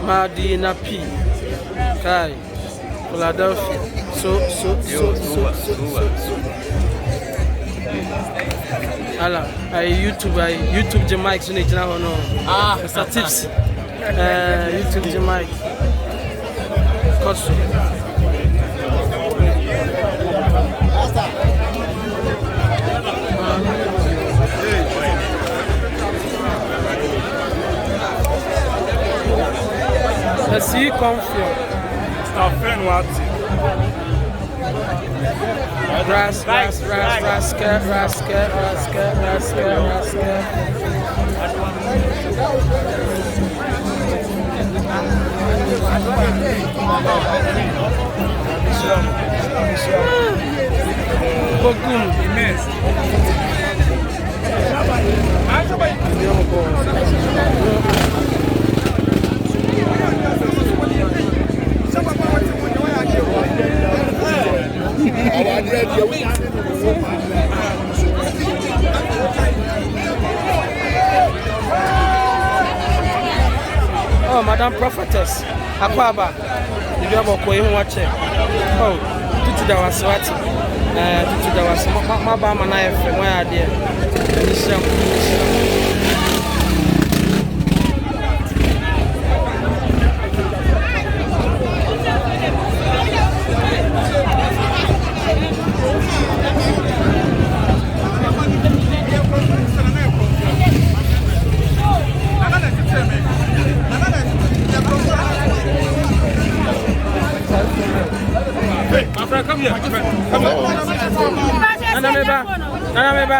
Madina P. Kai. Philadelphia. So. Ala, YouTube Jamaica so need na no. Mr. Tips. YouTube Jamaica. Koso. Assim confio. Está vendo what? Rascal. Bogum imenso. Oh, Madam Prophetess, Akwaba, if you have a coin watching. Oh, Tutu da was what? Tutu da was my bam and I from where I did. My friend, come here. Come here. Nana meba.